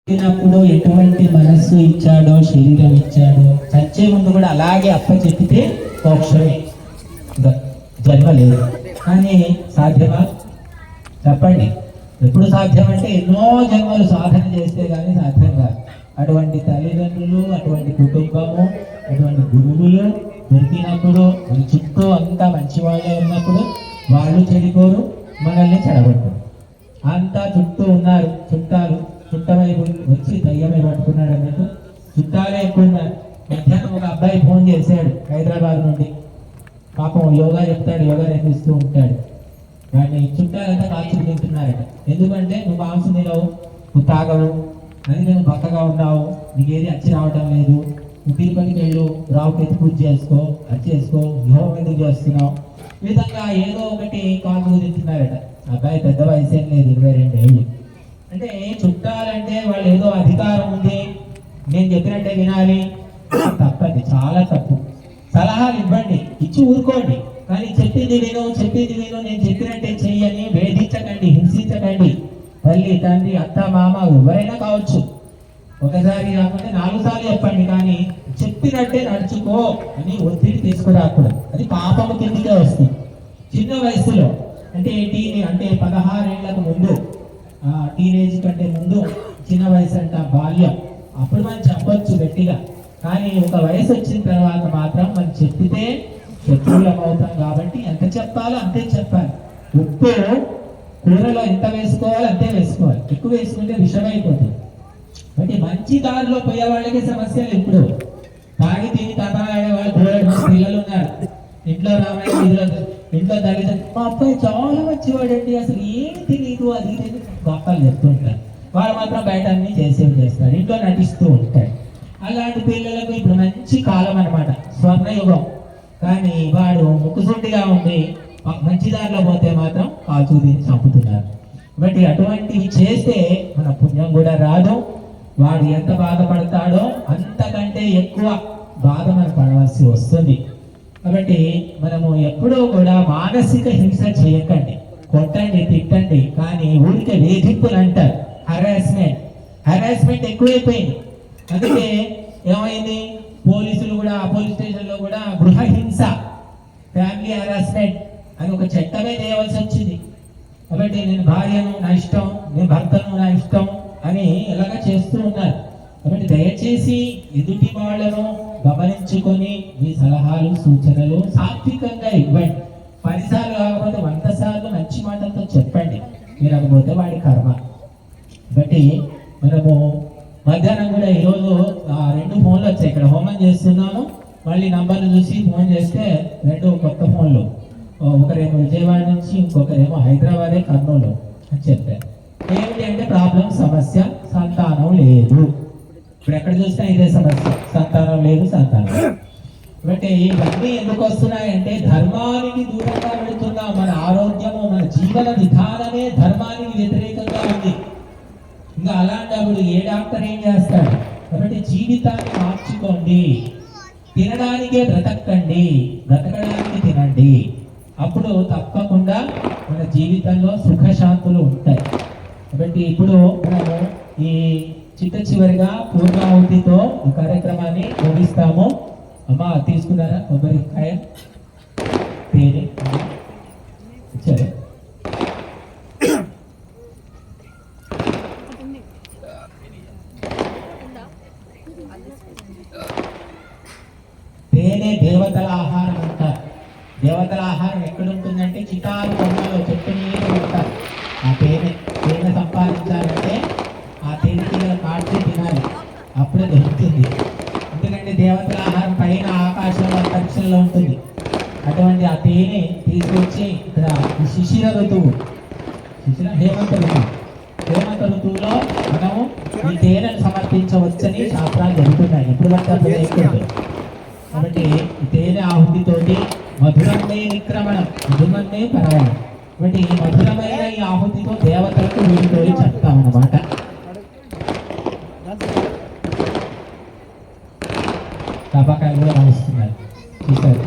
పుట్టినప్పుడు ఎటువంటి మనస్సు ఇచ్చాడో, శరీరం ఇచ్చాడో, చచ్చే ముందు కూడా అలాగే అప్ప చెప్పితే మోక్షమే, జన్మ లేదు. కానీ సాధ్యమా చెప్పండి? ఎప్పుడు సాధ్యం అంటే ఎన్నో జన్మలు సాధన చేస్తే కానీ సాధ్యం కాదు. అటువంటి తల్లిదండ్రులు, అటువంటి కుటుంబము, అటువంటి గురువులు దొరికినప్పుడు, మన చుట్టూ అంతా మంచి వాళ్ళే ఉన్నప్పుడు వాళ్ళు చెడిపోరు, మనల్ని చెడగొట్టరు. అంతా చుట్టూ ఉన్నారు చుట్టాలు, చుట్టమైపు వచ్చి దయ్యమై పట్టుకున్నాడు అన్నట్టు చుట్టాలే ఎక్కువ ఉన్నారు. మధ్యాహ్నం ఒక అబ్బాయి ఫోన్ చేశాడు హైదరాబాద్ నుండి. పాపం యోగా చెప్తాడు, యోగా నేర్పిస్తూ ఉంటాడు. వాడిని చుట్టాలంతా కాల్చుకు తింటున్నారట. ఎందుకంటే నువ్వు మాంసం తినవు, నువ్వు తాగవు, అని నువ్వు బక్కగా ఉన్నావు, నీకేది అచ్చి రావటం లేదు, నువ్వు తిరుపతికి వెళ్ళు, రావుకి పూజ చేసుకో, అది చేసుకో, యోగం ఎందుకు చేస్తున్నావు, ఈ విధంగా ఏదో ఒకటి కాల్చుకు తింటున్నారట. అబ్బాయి పెద్ద వయసు ఏం లేదు, 22 ఏళ్ళు. అంటే చుట్టాలంటే వాళ్ళు ఏదో అధికారం ఉంది, నేను చెప్పినట్టే వినాలి, తప్పది, చాలా తప్పు. సలహాలు ఇవ్వండి, ఇచ్చి ఊరుకోండి, కానీ చెప్పింది విను, నేను చెప్పినట్టే చెయ్యని వేధించకండి, హింసించకండి. తల్లి, తండ్రి, అత్త, మామ ఎవరైనా కావచ్చు. ఒకసారి కాకపోతే 4 సార్లు చెప్పండి, కానీ చెప్పినట్టే నడుచుకో అని ఒత్తిడి తీసుకురాకూడదు. అది పాపము కిందికే వస్తుంది. చిన్న వయసులో అంటే అంటే 16 ఏళ్లకు ముందు, టీనేజ్ కంటే ముందు చిన్న వయసు అంట బాల్యం, అప్పుడు మనం చెప్పొచ్చు గట్టిగా. కానీ ఒక వయసు వచ్చిన తర్వాత మాత్రం మనం చెప్పితే శత్రువులం అవుతాం. కాబట్టి ఎంత చెప్పాలో అంతే చెప్పాలి. ఉప్పు కూరలో ఎంత వేసుకోవాలో అంతే వేసుకోవాలి, ఎక్కువ వేసుకుంటే విషమైపోతుంది. కాబట్టి మంచి దారిలో పోయే వాళ్ళకి సమస్యలు. ఇప్పుడు తాగి తిని తటాడే వాళ్ళు పిల్లలు ఉన్నారు. ఇంట్లో రామాయణ, ఇంట్లో దళిత, మా అబ్బాయి చాలా మంచివాడండి, అసలు ఏమి తెలియదు, అది గొప్పలు చెప్తూ ఉంటారు. వాడు మాత్రం బయట అన్ని చేస్తాడు, ఇంట్లో నటిస్తూ ఉంటాడు. అలాంటి పిల్లలకు ఇప్పుడు మంచి కాలం అన్నమాట, స్వర్ణయుగం. కానీ వాడు ముక్కుసూటిగా ఉండి మంచి దారిలో పోతే మాత్రం కాల్చుకు చంపుతున్నారు. కాబట్టి అటువంటివి చేస్తే మన పుణ్యం కూడా రాదు. వాడు ఎంత బాధపడతాడో అంతకంటే ఎక్కువ బాధ మనం పడవలసి వస్తుంది. కాబట్టి మనము ఎప్పుడూ కూడా మానసిక హింస చేయకండి, కొట్టండి, తిట్టండి, కానీ ఊరికే వేధింపులు అంటారు. హెరాస్మెంట్ ఎక్కువైపోయింది. అందుకే ఏమైంది, పోలీసులు కూడా, పోలీస్ స్టేషన్లో కూడా గృహ హింస, ఫ్యామిలీ హెరాస్మెంట్ అని ఒక చట్టమే చేయవలసి వచ్చింది. కాబట్టి నేను భార్యను నా ఇష్టం, నేను భర్తను నా ఇష్టం అని ఎలాగ చేస్తూ ఉన్నారు. కాబట్టి దయచేసి ఎదుటి వాళ్ళను గమనించుకొని మీ సలహాలు, సూచనలు సాత్వికంగా ఇవ్వండి. 10 సార్లు కాకపోతే 100 సార్లు మంచి మాటలతో చెప్పండి. వినకపోతే వాడి కర్మ. కాబట్టి మనము మధ్యాహ్నం కూడా ఈరోజు 2 ఫోన్లు వచ్చాయి. ఇక్కడ హోమం చేస్తున్నాము, మళ్ళీ నంబర్లు చూసి ఫోన్ చేస్తే 2 కొత్త ఫోన్లు, ఒకరేమో విజయవాడ నుంచి, ఇంకొకరేమో హైదరాబాదే, కర్నూలు అని చెప్పారు. ఏమిటి అంటే ప్రాబ్లం, సమస్య, సంతానం లేదు. ఇప్పుడు ఎక్కడ చూసినా ఇదే సమస్య, సంతానం లేదు. కాబట్టి ఇవన్నీ ఎందుకు వస్తున్నాయంటే ధర్మానికి దూరంగా వెళుతున్నాం. మన ఆరోగ్యము, మన జీవన విధానమే ధర్మానికి వ్యతిరేకంగా ఉంది. ఇంకా అలాంటప్పుడు ఏ డాక్టర్ ఏం చేస్తాడు? కాబట్టి జీవితాన్ని మార్చుకోండి, తినడానికే బ్రతకండి, బ్రతకడానికి తినండి. అప్పుడు తప్పకుండా మన జీవితంలో సుఖశాంతులు ఉంటాయి. కాబట్టి ఇప్పుడు మనము ఈ చివరిగా పూర్ణాహుతితో ఈ కార్యక్రమాన్ని ముగిస్తాము. అమ్మ తీసుకున్నారా కొబ్బరికాయ, తేనె ఇచ్చారు? తేనె దేవతల ఆహారం అంటారు. దేవతల ఆహారం ఎక్కడుంటుందంటే చిటారు కొమ్మలో, చెట్టు మీద ఉంటారు. ఆ తేనె సంపాదించాలంటే ఆ తేనె తీగలు కాల్చి తినాలి, అప్పుడే దొరుకుతుంది. ఎందుకంటే దేవతల ఆహారం పైన ఆకాశంలో, అంతరిక్షంలో ఉంటుంది. అటువంటి ఆ తేనె తీసుకొచ్చి ఇక్కడ శిశిర ఋతువు, హేమంత ఋతువులో మనము ఈ తేనెను సమర్పించవచ్చని శాస్త్రాలు జరుగుతున్నాయి. ఎప్పుడు పడితే అప్పుడు వేయకూడదు. కాబట్టి ఈ తేనె ఆహుతితోటి మధురమే నిక్రమణం, మధురమే పరవణం. కాబట్టి ఈ మధురమైన ఈ ఆహుతితో దేవతలకు వీటితో చెప్తామన్నమాట. టపాకాయలు కూడా రాయిస్తున్నారు, చూసారు?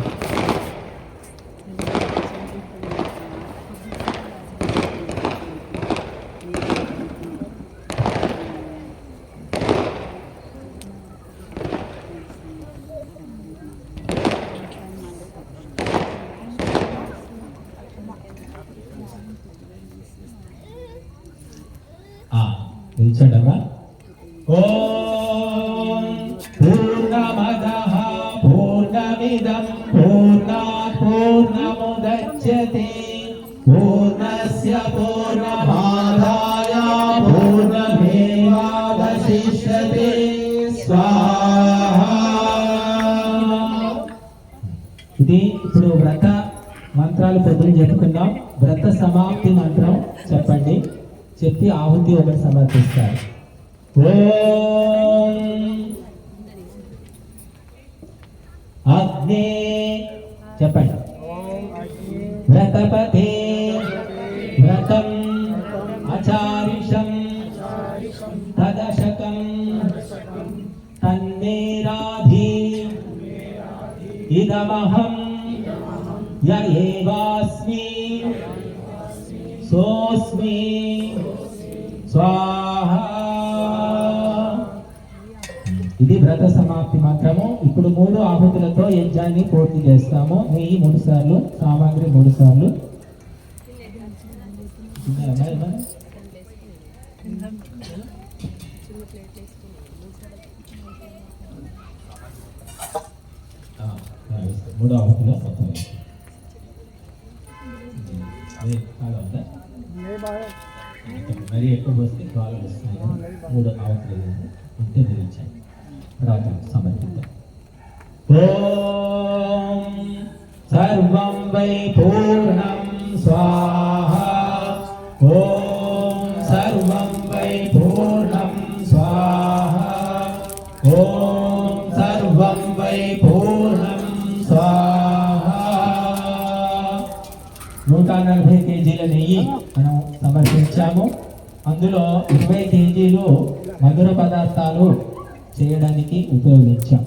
నిల్చోడమ్మా. ఓం పూర్ణమదః పూర్ణమిదం పూర్ణాత్ పూర్ణముదచ్యతే పూర్ణస్య పూర్ణమాదాయ పూర్ణమేవావశిష్యతే. స్వాహా. ఇది ఇప్పుడు వ్రత మంత్రాలు పొద్దున చెప్పుకుందాం. వ్రత సమాప్తి మంత్రం చెప్పండి, చెప్పి ఆహుతి ఒకటి సమర్పిస్తారు. ఓం అగ్నే చెప్పండి. వ్రతపతే వ్రతం ఆచారిషం తదశకం తన్నేరాధి ఇదమహం య ఏవాస్మి సోస్మి స్వాహా. ఇది వ్రత సమాప్తి మంత్రము. ఇప్పుడు 3 ఆహుతులతో యజ్ఞాన్ని పూర్తి చేస్తాము. నెయ్యి 3 సార్లు, సామాగ్రి 3 సార్లు. మూడో ఆహుతిలో మొత్తం మరి ఎక్కువ వస్తే కాలు వస్తున్నాయి. 3 ఆహుతులు ఉంటే ధరించండి. తర్వాత సమర్పిద్దాం. ఓం సర్వం వై పూర్ణం స్వాహా. ఓం సర్వం వై పూర్ణం స్వాహా. ఓం సర్వం వై పూర్ణం స్వాహా. 140 కేజీల నెయ్యి మనం సమర్పించాము. అందులో 20 కేజీలు మధుర పదార్థాలు చేయడానికి ఉపయోగించాం.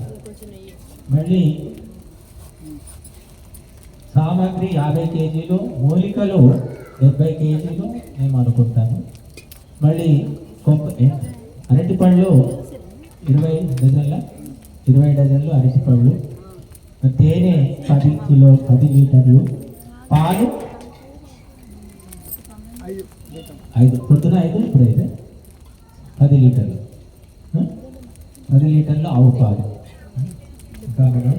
మళ్ళీ సామాగ్రి 50 కేజీలు, మూలికలు 70 కేజీలు మేము అనుకుంటాను. మళ్ళీ అరటిపళ్ళు 20 డజన్లు అరటిపళ్ళు, తేనె 10 లీటర్లు, పాలు 5, పొద్దున 5, ఇప్పుడు 5, 10 లీటర్లు, 10 లీటర్లు ఆవు పాలు. ఇంకా మనం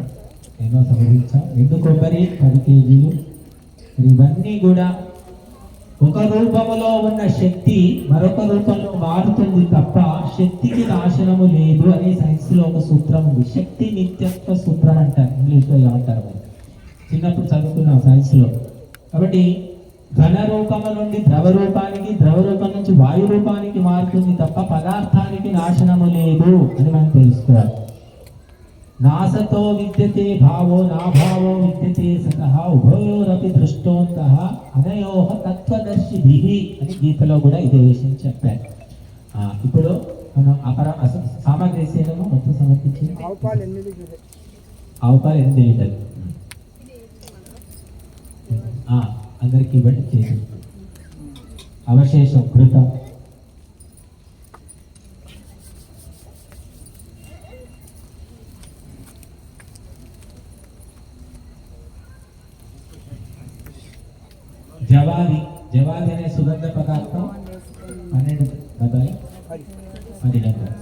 ఎన్నో సమర్పించాం. ఎండు కొబ్బరి 10 కేజీలు. ఇవన్నీ కూడా ఒక రూపంలో ఉన్న శక్తి మరొక రూపంలో మారుతుంది తప్ప శక్తికి నాశనము లేదు అనే సైన్స్ లో ఒక సూత్రం ఉంది. శక్తి నిత్యత్వ సూత్రం అంటారు, ఇంగ్లీష్ లో ఏమంటారు మరి, చిన్నప్పుడు చదువుకున్నాం సైన్స్ లో. కాబట్టి ఘన రూపము నుండి ద్రవ రూపానికి, ద్రవ రూపం నుంచి వాయు రూపానికి మారుతుంది తప్ప పదార్థానికి నాశనము లేదు అని మనం తెలుసుకోవాలి. నాసతో విద్యతే భావో నాభావో విద్యతే సతః ఉభయోరపి దృష్టోంతః అనయోః తత్వదర్శిభిః అని గీతలో కూడా ఇదే విషయం చెప్పారు. ఇప్పుడు మనం సామాగ్రి సేనము మొత్తం సమర్పించింది. ఆవు పాలు 8 లీటర్లు అందరికి ఇవ్వండి. చేసి అవశేషం కృతం జవాది అనే సుగంధ పదార్థం 12 డబ్బాలు, 10 డబ్బాలు.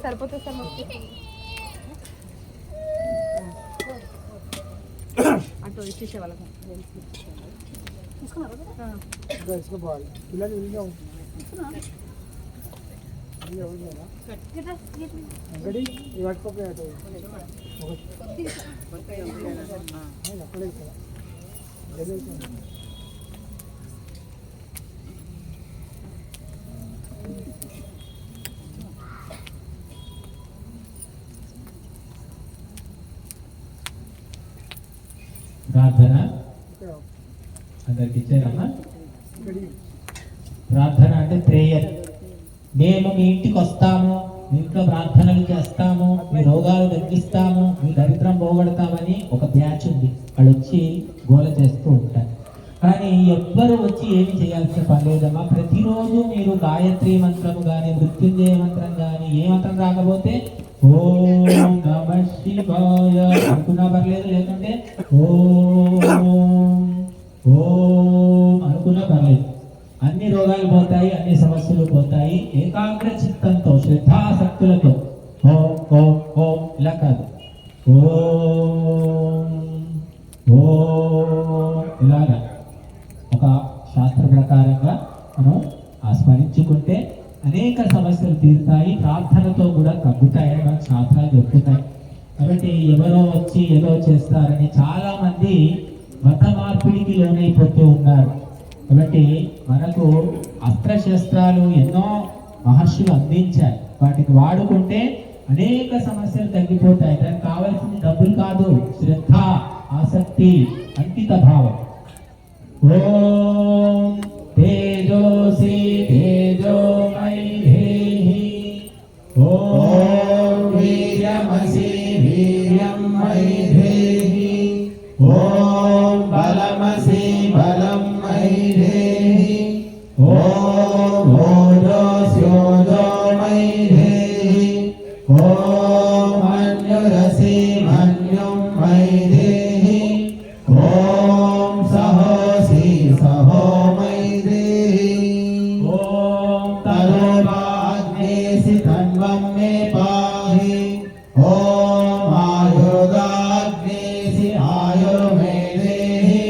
సరిపోతుంది సార్. అటు ఇచ్చేసే వాళ్ళకి తీసుకోవాలి. పిల్లలు పట్టుకోపోయి అటు ప్రార్థన అందరికి ఇచ్చారమ్మా. ప్రార్థన అంటే ప్రేయర్. మేము మీ ఇంటికి వస్తాము, మీ ఇంట్లో ప్రార్థనలు చేస్తాము, మీ రోగాలు తగ్గిస్తాము, మీ దరిద్రం పోగొడతామని ఒక బ్యాచ్ ఉంది. వాళ్ళు వచ్చి గోల చేస్తూ ఉంటారు. కానీ ఎవ్వరు వచ్చి ఏమి చేయాల్సిన పని లేదమ్మా. ప్రతిరోజు మీరు గాయత్రి మంత్రము కానీ మృత్యుంజయ మంత్రం కానీ ఏ మంత్రం రాకపోతే ఓం నమః శివాయ అనుకున్నా పర్లేదు, లేకుంటే ఓం అనుకున్నా పర్లేదు. అన్ని రోగాలు పోతాయి, అన్ని సమస్యలు పోతాయి. ఏకాగ్ర చిత్తంతో శ్రద్ధాసక్తులతో ఓం ఓం ఓం ఇలా కాదు, ఓం ఓం ఇలాగా ఒక శాస్త్ర ప్రకారంగా మనం స్మరించుకుంటే అనేక సమస్యలు తీరుతాయి, ప్రార్థనతో కూడా తగ్గుతాయని మనకు శాస్త్రాలు చెప్తున్నాయి. కాబట్టి ఎవరో వచ్చి ఏదో చేస్తారని చాలా మంది మత మార్పిడికి లోనైపోతూ ఉన్నారు. కాబట్టి మనకు అస్త్రశస్త్రాలు ఎన్నో మహర్షులు అందించారు, వాటిని వాడుకుంటే అనేక సమస్యలు తగ్గిపోతాయి. దానికి కావాల్సింది డబ్బులు కాదు, శ్రద్ధ, ఆసక్తి, అంకిత భావం. ఓం తేజోసి తేజోమయి దేహి, ఓం వీర్యమసి వీర్యం మయి దేహి, ఓం బలమసి బలం మయి దేహి, ఓం ఓజోస్యోజో మయి దేహి, ఓం మన్యురసి మన్యుం మయి దేహి, ఓం సహోసి సహో మయి దేహి, ఓం తనోవాగ్నేసి తన్వం మే పాహి, ఓం ఆయుర్దాగ్నేసి ఆయుర్మే దేహి,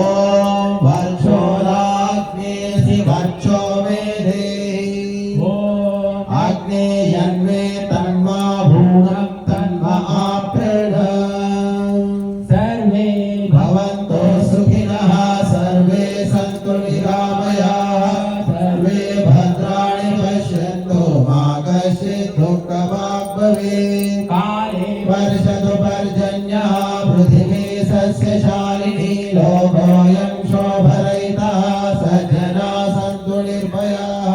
ఓం వర్షోదాగ్నేసి వర్షో మే దేహి, ఓం ఆగ్నేయన్మే తన్మా భూతం తన్మా ఆప్రణ. సర్వే భవంతు సుఖినః, సర్వే సంతు నిరామయాః, సర్వే భద్రాణి పశ్యంతు మా కశ్చిద్ దుఃఖభాగ్ భవేత్. కాలే వర్షతు పర్జన్యః, పృథివీ సస్యశాలినీ, లోకోऽयं శోభరహితः, సజ్జనాः సంతు నిర్భయాः.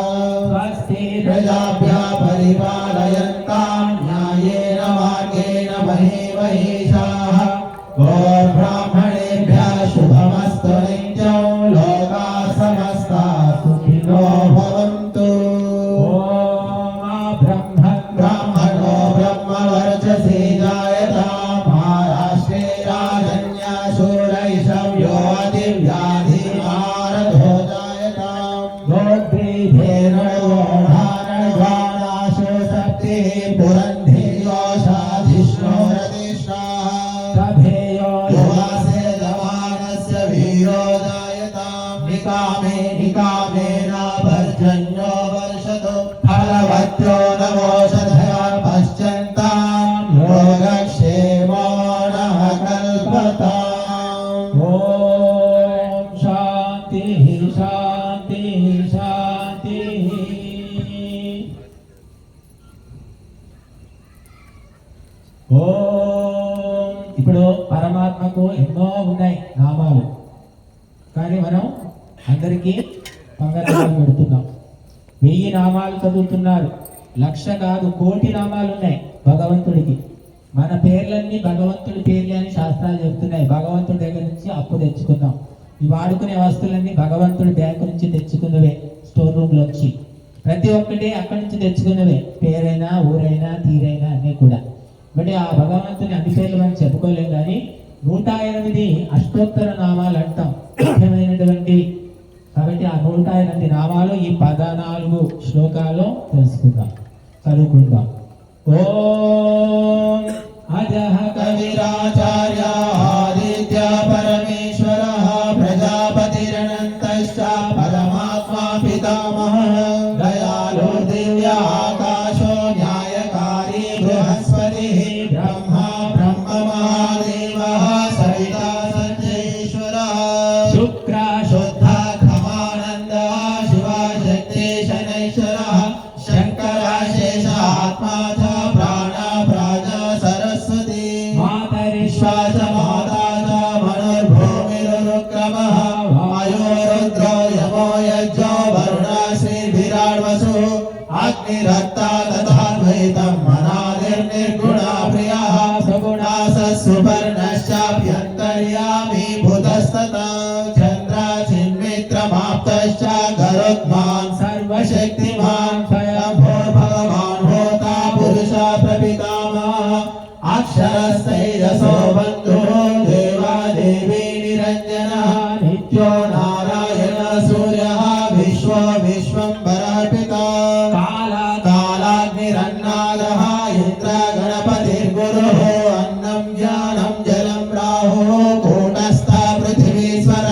స్వస్తి ప్రజాభ్యः పరిపాలయంతాం న్యాయేన మార్గేణ మహీమహీషాः. గోబ్రాహ్మణేభ్యः శుభమస్తు నిత్యం, లోకాः సమస్తాः సుఖినో భవంతు. బ్రాహ్మణో బ్రహ్మవర్చసి జాయతాం, మహారాష్ట్రే రాజన్యశూరైషవ్యో అతివ్యాధిమారథో జాయతాం. గోగ్రీభేర్ణోఢారణ్వానాశో సప్తిః పురంధేయోషాధిష్ణోరతిష్ఠాః. సభేయో యువాసే జవానస్య వీరో జాయతాం. నికామే నికామేన పర్జన్యో వర్షతు, ఫలవత్యో నమోషధయా పశ్చంతాం, యోగక్షేమో నః కల్పతాం. ఓం శాంతి శాంతి శాంతి. ఓం. ఇప్పుడు పరమాత్మకు ఎన్నో ఉన్నాయి నామాలు, కానీ మనం అందరికీ పంగనామాలు పెడుతున్నాం. 1000 నామాలు చదువుతున్నారు, 1,00,000 కాదు, కోటి నామాలు ఉన్నాయి భగవంతుడికి. మన పేర్లన్నీ భగవంతుడి పేర్లే అని శాస్త్రాలు చెప్తున్నాయి. భగవంతుడి దగ్గర నుంచి అప్పు తెచ్చుకుందాం. ఈ వాడుకునే వస్తువులన్నీ భగవంతుడి బ్యాంకు నుంచి తెచ్చుకున్నవే, స్టోర్ రూమ్ లోంచి. ప్రతి ఒక్కటి అక్కడి నుంచి తెచ్చుకున్నవే, పేరైనా ఊరైనా తీరైనా అన్నీ కూడా. బట్ ఆ భగవంతుని అన్ని పేర్లు మనం చెప్పుకోలేం, కానీ 108 అష్టోత్తర నామాలు అంటాం, ముఖ్యమైనటువంటి. కాబట్టి ఆ 108 నామాలు ఈ 14 శ్లోకాల్లో తెలుసుకుందాం, చదువుకుందాం. ఓం అజః కవిరాచార్య ఆదిత్య పరమేశ్వరః, ప్రజాపతిరనంతశ్చ పరమాత్మా పితామహః, దయాళు దివ్య ఆకాశో న్యాయకారి బృహస్పతిః, బ్రహ్మా బ్రహ్మ మహాదేవః, సవితా సంజయేశ్వరः, శుక్ర శుద్ధ ఖమానంద, శివ శక్తి శనైశ్వరः, శంకర శేష ఆత్మా చ ప్రాణ ప్రాజ సరస్వతి, మాతరిశ్వాస మాతా చ మనుర్భూమిరుక్రమః, వాయో రుద్రో యమో యజ్ఞో వరుణ శ్రీభిరాడ్వసు, అగ్నిరత్తా తథాద్వైతం మనాదిర్నిర్గుణా ప్రియః, సగుణా సత్సుపర్ణశ్చాభ్యంతర్యామి భూతస్తతా, చంద్ర अक्षरस्तैजसो बन्धुः देवादेवी निरञ्जना नित्यो नारायण सूर्यः विश्वम्भरः पिता कालाग्निरन्नादः इन्द्र गणपतिर्गुरुः अन्नं ज्ञानं जलं राहुः कूटस्थ पृथिवीश्वर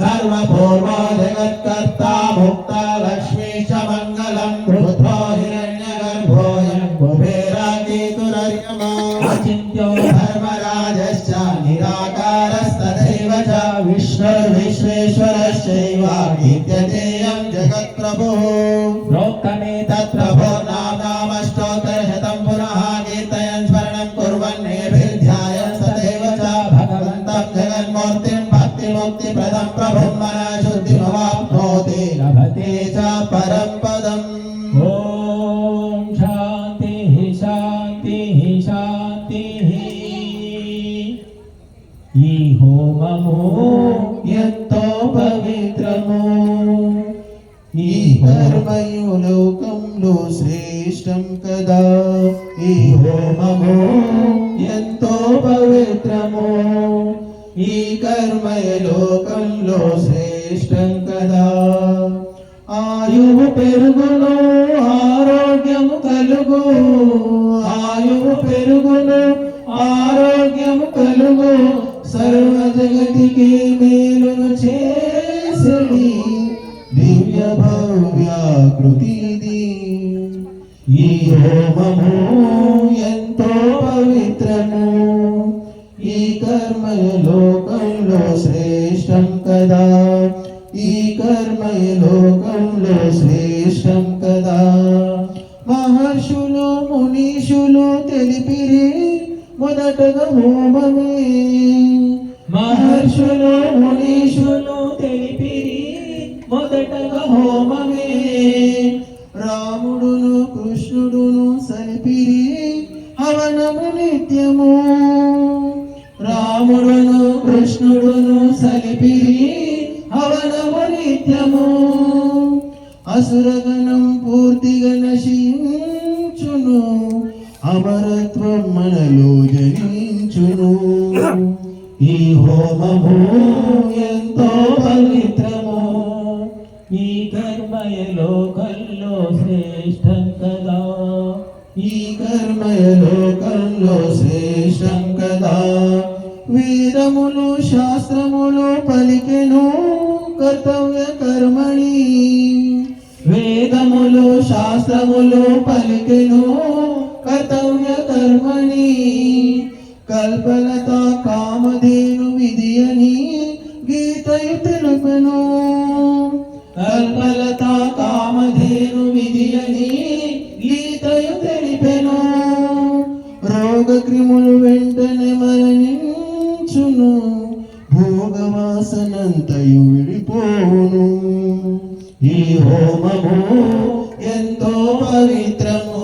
सर्वपूर्वो जगत्कर्ता मुक्ता लक्ष्मी च मङ्गलं रुद्रो हिरण्यगर्भोऽयं कुबेराकेतुरर्यमा अचिन्त्यो धर्मराजश्च निराकारस्तथैव च विश्वेश्वरश्चैव नित्यतेयं जगत्प्रभुः प्रोक्तमे तत्प्रभो नामाष्टोत्तरशतं पुनः कीर्तयन् स्मरणं कुर्वन् नेभिर्ध्यायन् सदैव च भगवन्तं जगन्मूर्तिं भक्तिमुक्तिप्रदं प्रभुं मनःशुद्धिमवाप्नोति लभते च परं पदम् ॐ शान्तिः शान्तिः शान्तिः ఈ హోమము ఎంతో పవిత్రము ఈ కర్మయు లోకంలో శ్రేష్టం కదా ఈ హోమము ఎంతో పవిత్రము ఈ కర్మయ లోకంలో శ్రేష్టం కదా ఆయువు పెరుగును ఆరోగ్యము కలుగు ఆయువు పెరుగును ఆరోగ్యము కలుగు సర్వ జగతికి మేలును చేసడి దివ్య భవ్యాకృతిది ఈ హోమము ఎంతో పవిత్రము ఈ కర్మయ లోకంలో శ్రేష్టం కదా ఈ కర్మయ లోకంలో శ్రేష్టం కదా మహర్షులు మునీషులు తెలిపిరి మొదటగా హోమమే మహర్షులు మునీషులు తెలిపిరి మొదటగా హోమమే రాముడును కృష్ణుడును సలిపిరి హవనము నిత్యము రాముడును కృష్ణుడును సలిపిరి హవనము నిత్యము అసురగణం పూర్తిగా నశించును అమరత్వం మనలో జనించును ఈ హోమము ఎంతో పవిత్రము ఈ కర్మయ లోకంలో శ్రేష్టం కదా ఈ కర్మయ లోకంలో శ్రేష్టం కదా వేదములు శాస్త్రములు పలికెను కర్తవ్య కర్మణి వేదములు శాస్త్రములు పలికెను కర్తవ్య కర్మణి కల్పలత కామధేను విధి అని గీతయు తెలుపెను కల్పలత కామధేను విధి అని గీతయు తెలిపెను రోగ క్రిములు వెంటనే మరణించును భోగవాసనంతయు విడిపోను ఈ హోమము ఎంతో పవిత్రము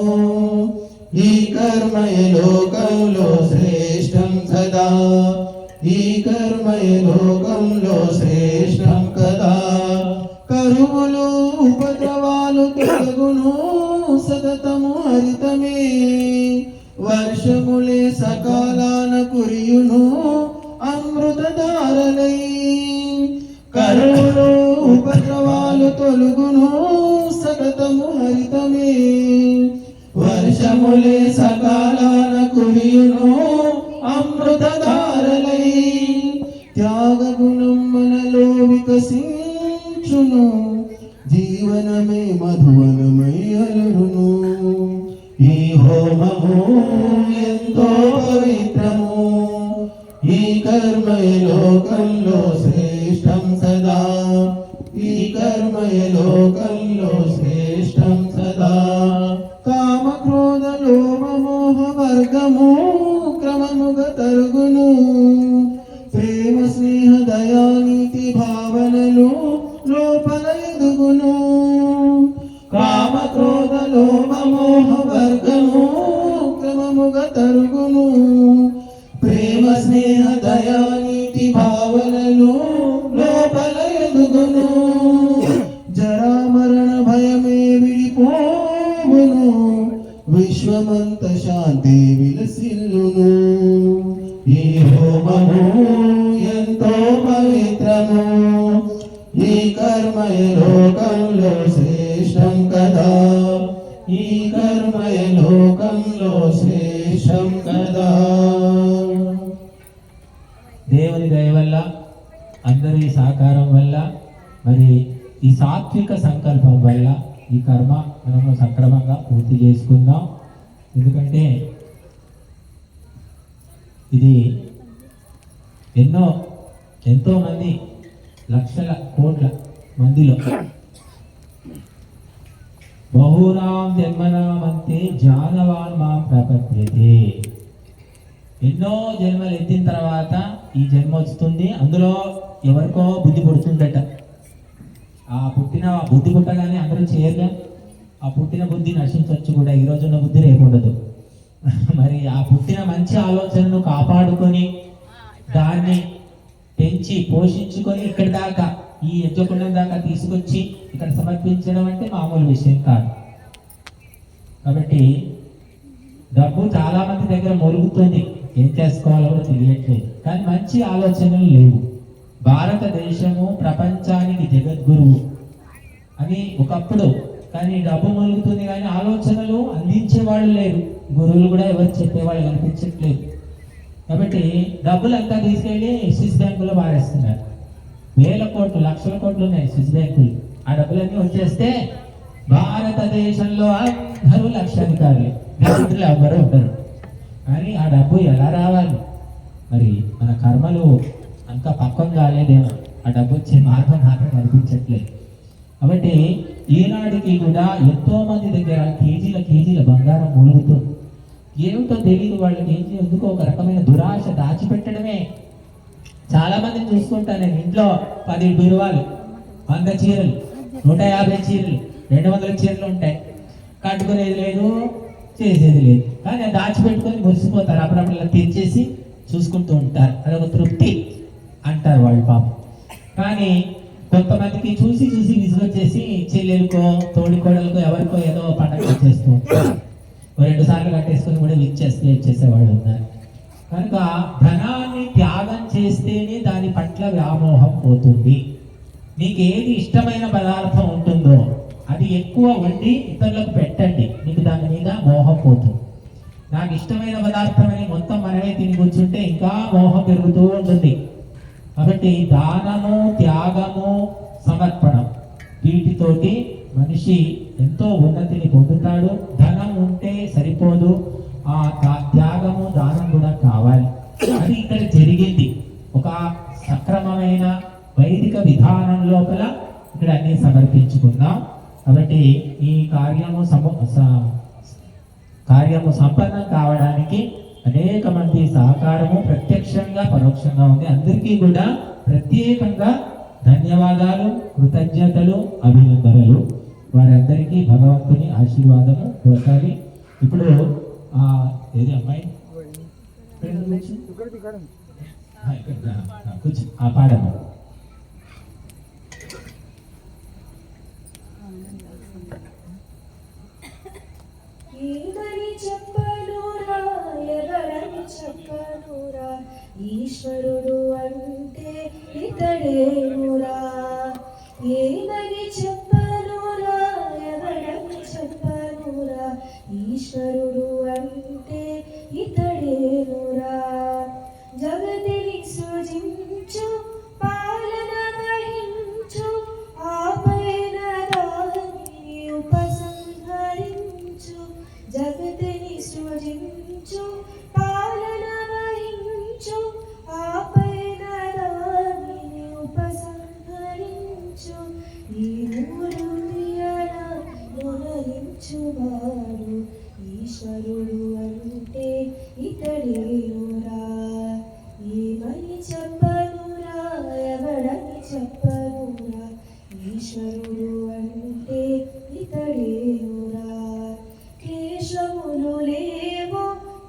ఈ కర్మయ లోకంలో శ్రేష్టం కదా ఈ కర్మయ లోకంలో శ్రేష్టం కదా కరువులు ఉపద్రవాలు తొలగును సతతము హరితమే వర్షములే సకాలాన కురియును అమృతధారలై కరువులు ఉపద్రవాలు తొలగును సతతము హరితమే వర్షములే సకాలాన కురియును అమృతధారలై త్యాగ గుణం మనలో వికసించును జీవనమే మధువనమై అలరును ఈ హోమము ఎంతో పవిత్రము ఈ కర్మయ లోకంలో శ్రేష్టం సదా ఈ కర్మయ లోకంలో శ్రేష్టం సదా కామ క్రోధ లోభ మోహ వర్గము క్రమముగా తరుగును ప్రేమ స్నేహ దయానీతి భావనలు లోపల ఎదుగును కామ క్రోధ లోభ మోహ వర్గము క్రమము విశ్వమంత శాంతి విలసిల్లును. ఈ హోమము ఎంతో పవిత్రము, ఈ కర్మయ లోకంలో శ్రేష్టం కదా, ఈ కర్మయ లోకంలో శ్రేష్టం కదా. దేవుని దయ వల్ల, అందరి సహకారం వల్ల, మరి ఈ సాత్విక సంకల్పం వల్ల ఈ కర్మ మనము సక్రమంగా పూర్తి చేసుకుందాం. ఎందుకంటే ఇది ఎంతో మంది లక్షల కోట్ల మందిలో బహూనాం జన్మనామంతే జానవాన్ మాం ప్రపద్యతే. ఎన్నో జన్మలు ఎత్తిన తర్వాత ఈ జన్మ వస్తుంది. అందులో ఎవరికో బుద్ధి పుడుతుందట. ఆ బుద్ధి పుట్టగానే అందరూ చేయరుగా. ఆ పుట్టిన బుద్ధి నశించవచ్చు కూడా. ఈ రోజున్న బుద్ధి రేపు ఉండదు. మరి ఆ పుట్టిన మంచి ఆలోచనను కాపాడుకొని దాన్ని పెంచి పోషించుకొని ఇక్కడి దాకా, ఈ యజ్ఞకుండం దాకా తీసుకొచ్చి ఇక్కడ సమర్పించడం అంటే మామూలు విషయం కాదు. కాబట్టి డబ్బు చాలా మంది దగ్గర మొరుగుతుంది, ఏం చేసుకోవాలో కూడా తెలియట్లేదు. కానీ మంచి ఆలోచనలు లేవు. భారతదేశము ప్రపంచానికి జగద్గురువు అని ఒకప్పుడు, కానీ డబ్బు మొలుగుతుంది కానీ ఆలోచనలు అందించేవాళ్ళు లేరు. గురువులు కూడా ఎవరు చెప్పేవాళ్ళు కనిపించట్లేదు. కాబట్టి డబ్బులంతా తీసుకెళ్ళి స్విస్ బ్యాంకులో మారేస్తున్నారు. వేల కోట్లు, లక్షల కోట్లు ఉన్నాయి స్విస్ బ్యాంకులు. ఆ డబ్బులన్నీ వచ్చేస్తే భారతదేశంలో అందరూ లక్షాధికారులు, దరిద్రులు ఎవరు ఉంటారు. కానీ ఆ డబ్బు ఎలా రావాలి? మరి మన కర్మలు అంత పక్కన కాలేదేమో. ఆ డబ్బు వచ్చే మార్గం మాత్రం కనిపించట్లేదు. కాబట్టి ఈనాటికి కూడా ఎంతో మంది దగ్గర కేజీల బంగారం మూలుగుతుంది. ఏమిటో తెలియదు వాళ్ళకి. ఎందుకో ఒక రకమైన దురాశ దాచిపెట్టడమే. చాలా మందిని చూసుకుంటా నేను. ఇంట్లో 10 బీరువాలు, 100 చీరలు, 150 చీరలు, 200 చీరలు ఉంటాయి. కట్టుకునేది లేదు, చేసేది లేదు. కానీ అది దాచిపెట్టుకొని మురిసిపోతారు. అప్పుడప్పుడు తెచ్చేసి చూసుకుంటూ ఉంటారు. అదొక తృప్తి అంటారు వాళ్ళు పాపం. కానీ కొంతమందికి చూసి విసుగొచ్చేసి చెల్లెలకో తోడికోడలకో ఎవరికో ఏదో పండగ చేస్తూ ఉంటారు. 2 సార్లు కట్టేసుకొని కూడా ఇచ్చేసేవాళ్ళు ఉన్నారు. కనుక ధనాన్ని త్యాగం చేస్తేనే దాని పట్ల వ్యామోహం పోతుంది. మీకు ఏది ఇష్టమైన పదార్థం ఉంటుందో అది ఎక్కువ వండి ఇతరులకు పెట్టండి, మీకు దాని మీద మోహం పోతుంది. నాకు ఇష్టమైన పదార్థం అని మొత్తం మనమే తిని కూర్చుంటే ఇంకా మోహం పెరుగుతూ ఉంటుంది. కాబట్టి దానము, త్యాగము, సమర్పణం, వీటితోటి మనిషి ఎంతో ఉన్నతిని పొందుతాడు. ధనం ఉంటే సరిపోదు, ఆ త్యాగము, దానం కూడా కావాలి. అది ఇక్కడ జరిగింది. ఒక సక్రమమైన వైదిక విధానం లోపల ఇక్కడ అన్ని సమర్పించుకుందాం. కాబట్టి ఈ కార్యము సంపన్నం కావడానికి అనేక మంది సహకారము ప్రత్యక్షంగా పరోక్షంగా ఉంది. అందరికీ కూడా ప్రత్యేకంగా ధన్యవాదాలు, కృతజ్ఞతలు, అభినందనలు. వారందరికీ భగవంతుని ఆశీర్వాదము దొరకాలి. ఇప్పుడు ఏది అమ్మాయి ఆ పాడము. ఏమని చెప్పనురా, ఎవరని చెప్పనురా, ఈశ్వరుడు అంటే ఇతడేనురా. ఏమని చెప్పనురా, ఎవరని చెప్పనురా, ఈశ్వరుడు అంటే ఇతడేనురా. జగతిని సృజించు, పాలన వహించు, ఆపైన దాన్ని ఉపసంహరించు. జగతిని సృజించు, పాలన వహించు, ఆపైన దాన్ని ఉపసంహరించు. ఈ మూడు క్రియల మొనరించువాడు ఈశ్వరుడు అంటే ఇతడేనురా. ఏమని చెప్పనురా, ఎవడని చెప్పనురా, ఈశ్వరుడు అంటే ఇతడేనురా. క్లేశములు లేవు,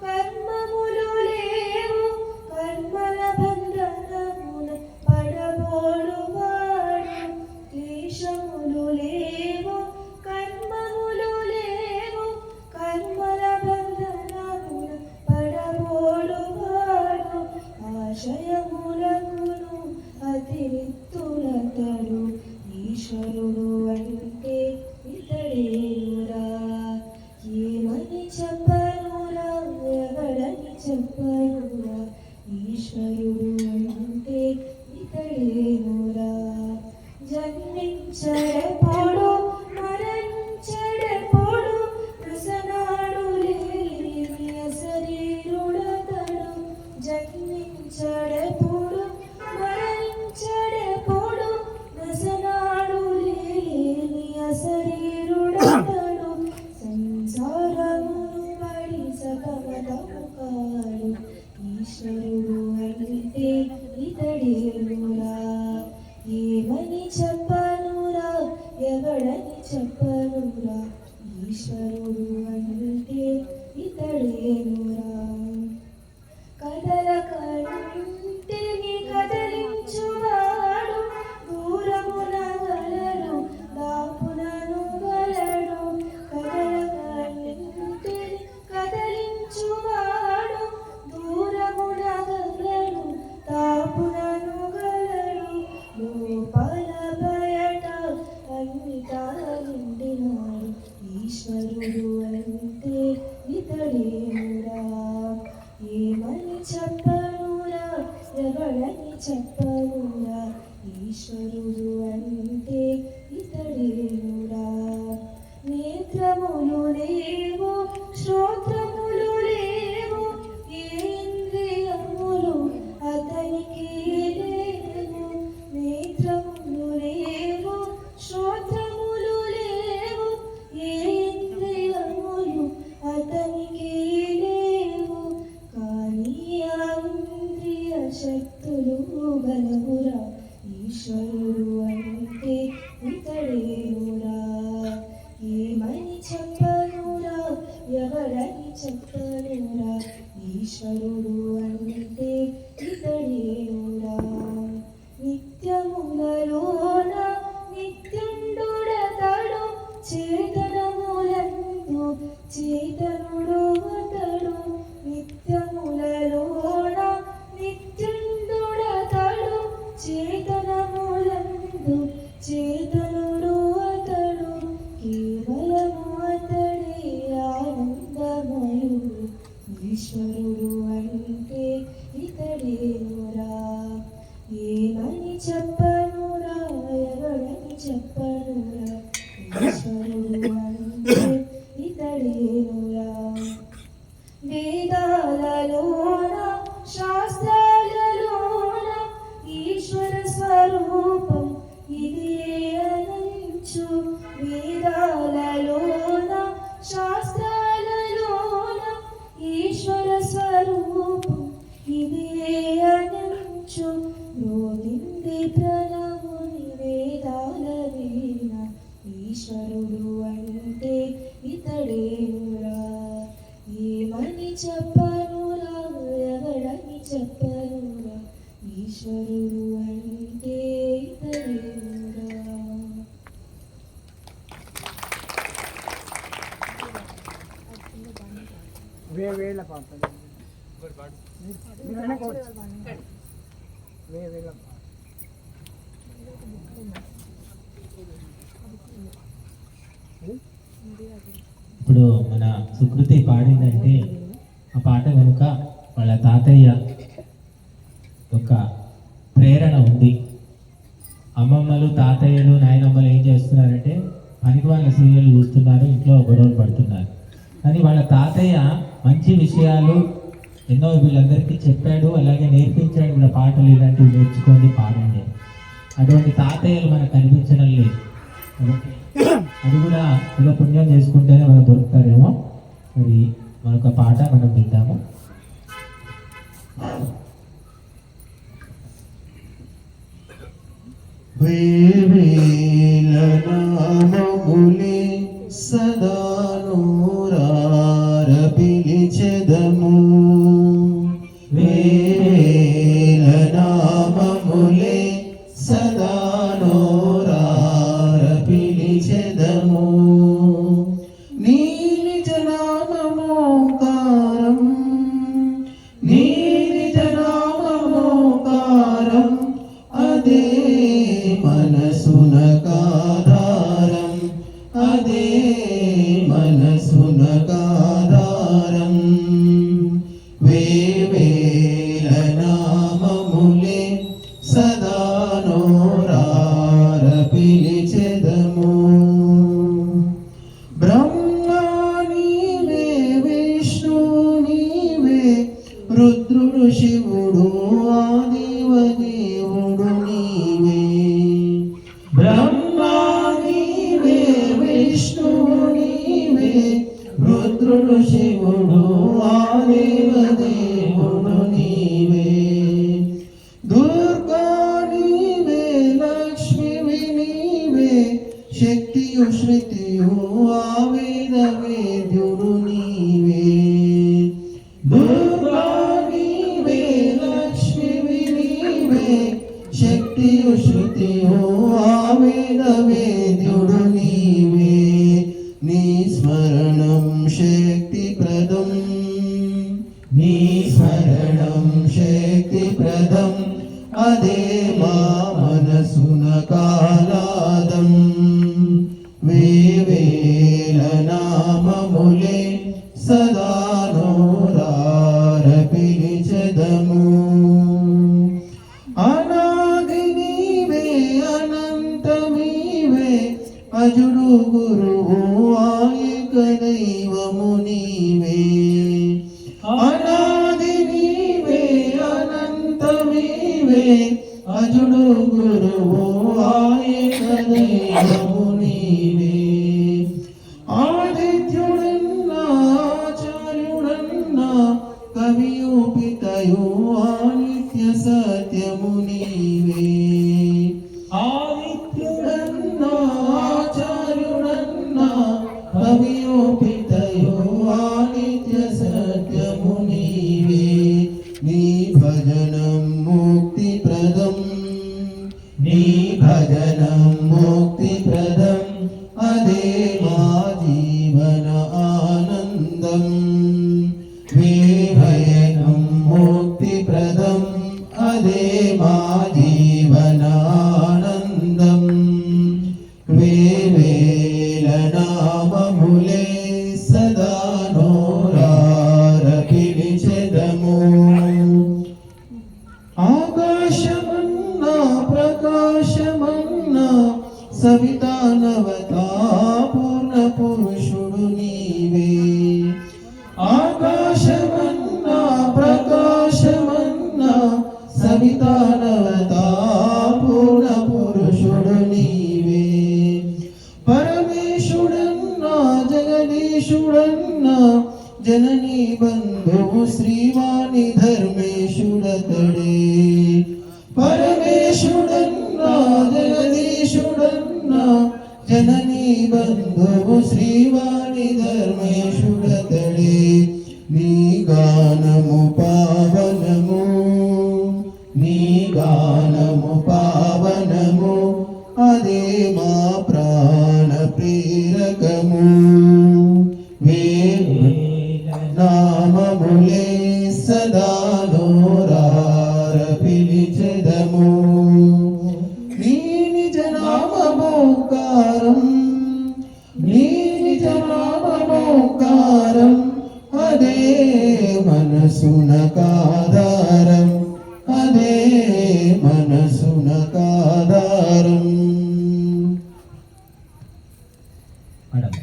కర్మములు లేవు, కర్మల బంధనమున పడబోడువాడు. క్లేశములు లేవు, కర్మములు లేవు, కర్మల చెప్పనురా ఈశ్వరుడు అంటే ఇతడేనురా జన్మించడెప్పుడు మరణించడెప్పుడు రసనాడు లేని శరీరుడతడు జన్మించడెప్పుడు మరణించడెప్పుడు రసనాడు లేని శరీరుడతడు సంసారమును పడి సకమతముకాడు ఈశ్వరుడు అంటే ఇతడేనురా ఏమని చెప్పనురా ఎవడని చెప్పనురా ఈశ్వరుడు అంటే ఇతడేనురా కదల కంటిని కదలించువాడు దూరమున గలడు దాపునను గలడు కదల కంటిని కదలించువాడు దూరమున గలడు దాపునను గలడు లోపల బయట అన్నిటా నిండినాడు ఈశ్వరుడు అంటే ఇతడేనురా ఏమని చెప్పనురా ఎవడని చెప్పనురా ఈశ్వరుడు అంటే ఇతడేనురా నేత్రములు లేవు శ్రోత్రములు లేవు ఏ ఇంద్రియములు అతనికి లేవు నేత్రములు లేవు శ్రోత్రములు లేవు ఏ ఇంద్రియములు అతనికి లేవు కానీ ఆ ఇంద్రియ శక్తులు గలవురా ఈశ్వరుడు అంటే ఇతడేనురా ఏమని చెప్పనురా ఎవడని చెప్పనురా ఈశ్వరుడు అంటే ఇతడేనురా నిత్యములలోన నిత్యుండుడతడు చేతనములందు చేతనుడు అతడు నిత్యములలోన నిత్యుండుడతడు చేతనములందు చేతనుడు అతడు కేవలము అతడే ఆనందమయుడు ఈశ్వరుడు అంటే ఇతడేనురా ఏమని చెప్పనురా ఎవడని చెప్పనురా ఈశ్వరుడు అంటే ఇతడేనురా వేదాలలోన శాస్త్రాలలోన ఈశ్వర స్వరూపం ఇది అనంచు వేదాలలోన శాస్త్రాలలోన ఈశ్వర స్వరూపం ఇది అనంచు రోదింది ప్రణవుని వేదాల వీణ ఈశ్వరుడు అంటే ఇతడేనురా ఏమని చెప్పనురా ఎవడని చెప్పనురా ఈశ్వరుడు అంటే ఇతడేనురా వేవేళ్ళ పాట వేవేళ్ళ పాట ఇప్పుడు మన సుకృతి పాడిందంటే ఆ పాట కనుక వాళ్ళ తాతయ్య యొక్క ప్రేరణ ఉంది. అమ్మమ్మలు తాతయ్యలు నాయనమ్మలు ఏం చేస్తున్నారంటే పనికి వాళ్ళ సీరియల్ చూస్తున్నారు, ఇంట్లో గొడవలు పడుతున్నారు. కానీ వాళ్ళ తాతయ్య మంచి విషయాలు ఎన్నో వీళ్ళందరికీ చెప్పాడు, అలాగే నేర్పించాడు కూడా. పాటలు ఇలాంటివి నేర్చుకోండి, పాడండి. అటువంటి తాతయ్యలు మనకు కనిపించడం లేదు. కాబట్టి అది కూడా ఏదో పుణ్యం చేసుకుంటేనే మనకు దొరుకుతారేమో. మరి మనొక పాట మనం విందాము. వేవేల నామములే సదా నూరార పిలిచెదము వేవేల నామములే సదా నూరార పిలిచెదము నీ నిజ నామమోకారం నీ నిజ నామమోకారం అదే మనసునకాధారం అదే మనసునకాధారం శివుడు ఆదివదేవుడు నీవే బ్రహ్మా నీవే విష్ణువు నీవే రుద్రుడు శివుడు ఆదివదేవుడు నీవే దుర్గా నీవే లక్ష్మివి నీవే శక్తియు శృతియు ఆవేద వేద్యుడు నీవే దుర్గా నీవే లక్ష్మివి నీవే శక్తియు శృతియు ఆవేద వేద్యుడు నీవే నీ స్మరణం శక్తిప్రదం నీ స్మరణం శక్తిప్రదం అదే మా మనసున కాలాదం వేవేల నామములే సదా నోరార పిలిచెదము అనాది నీవే అనంతమీవే అజుడు గురువు ఆయక దైవము నీవే అనాది నీవే అనంతమీవే అజుడు గురువు ఆయక దైవము నీవే ఆదిత్యుడన్నా ఆచార్యుడన్నా కవియు పితయు ఆనిత్య సత్యము నీవే ఆదిత్యుడన్నా ఆచార్యుడన్నా కవియు పితయు ఆనిత్య సత్యము నీవే నీ భజనం ముక్తిప్రదం నీ భజనం ముక్తిప్రదం అదే మా జీవన ఆనందం విభయనం ముక్తిప్రదం అదే మా జీవన ఆనందం వేవేల నామములే సదా నోరార పిలిచెదము ఆకాశమన్నా ప్రకాశమన్నా సవితానవతా పూర్ణ పురుషుడు నీవే ఆకాశమన్నా ప్రకాశమన్నా సవితానవతా పూర్ణ పురుషుడు నీవే పరమేశుడన్నా జగదీశుడన్నా జననీ బంధువు శ్రీవాణి ధర్మేశుడతడే పరమేశుడన్నా జగదీశుడన్నా జననీ బంధువు శ్రీవాణి ధర్మేశుడతడే నీ గానము పావనము నీ గానము పావనము అదే మా ప్రాణ ప్రేరకము నామములే సదా నోరార పిలిచెదము నీ నిజ నామమోకారం నీ నిజ నామమోకారం అదే మనసున కాదారం అదే మనసున కాదారం మేడం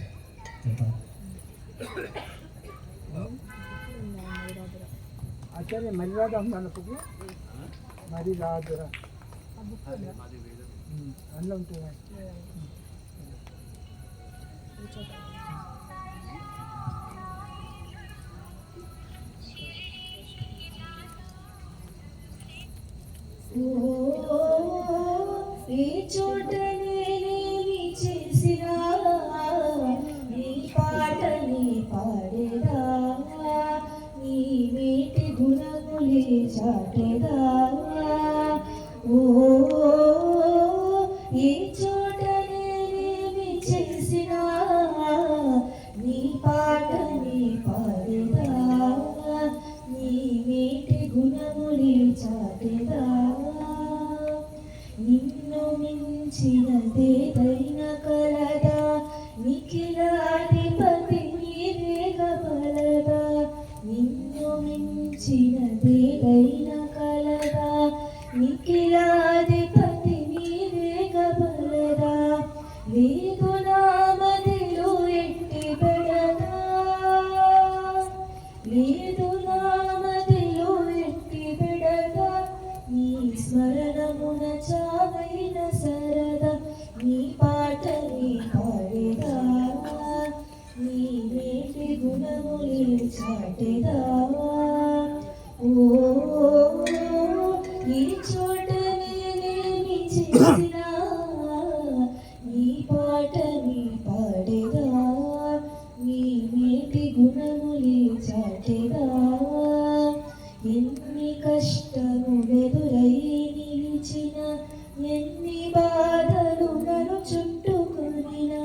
ఆచార్య మర్యాద మనకు మరి రాదురా అందులో ఉంటుంది ఈ చోట నేనేమి చేసినా నీ పాటని పాడేదా నీ వీటి గుణములే చాటేదా ఓ ఈ చోట నేనేమి చేసినా నీ పాటని పాడేదా నీ వీటి గుణములే చాటేదా నిన్ను మించినదేదైన కలదా నిఖిలాధిపతి నీవేగబలదా నిన్ను మించినదేదైన కలదా నిఖిలాధిపతి నీవేగబలదా లేదు నామదిలో ఎట్టి బెడదా లేదు నామదిలో ఎట్టి చాటెదా ఓ ఈ చోట నేనేమి చేసినా నీ పాటని పాడేదా నీ మేటి గుణములే చాటెదా ఎన్ని కష్టము ఎదురై నిలిచిన ఎన్ని బాధలు నన్ను చుట్టుకొనినా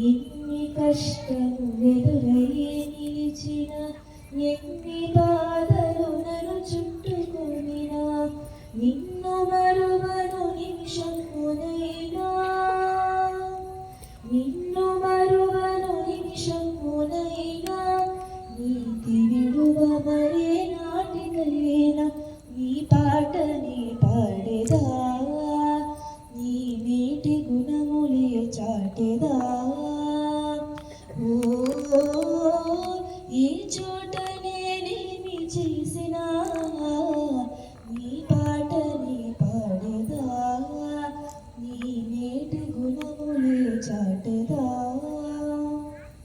ఎన్ని కష్టము ఎదురై నిలిచిన ఎన్ని బాధలు నన్ను చుట్టుకొనినా నిన్ను మరువను నిమిషమునైనా నిన్ను మరువను నిమిషమునైనా నీతి విడువ మరే నాటికైనా నీ పాటని పాడేదా నీ నీటి గుణములే చాటెదా ఓ ఈ చోట నేనేమి చేసినా నీ పాటని పాడేదా నీ నేటి గుణములే చాటెదా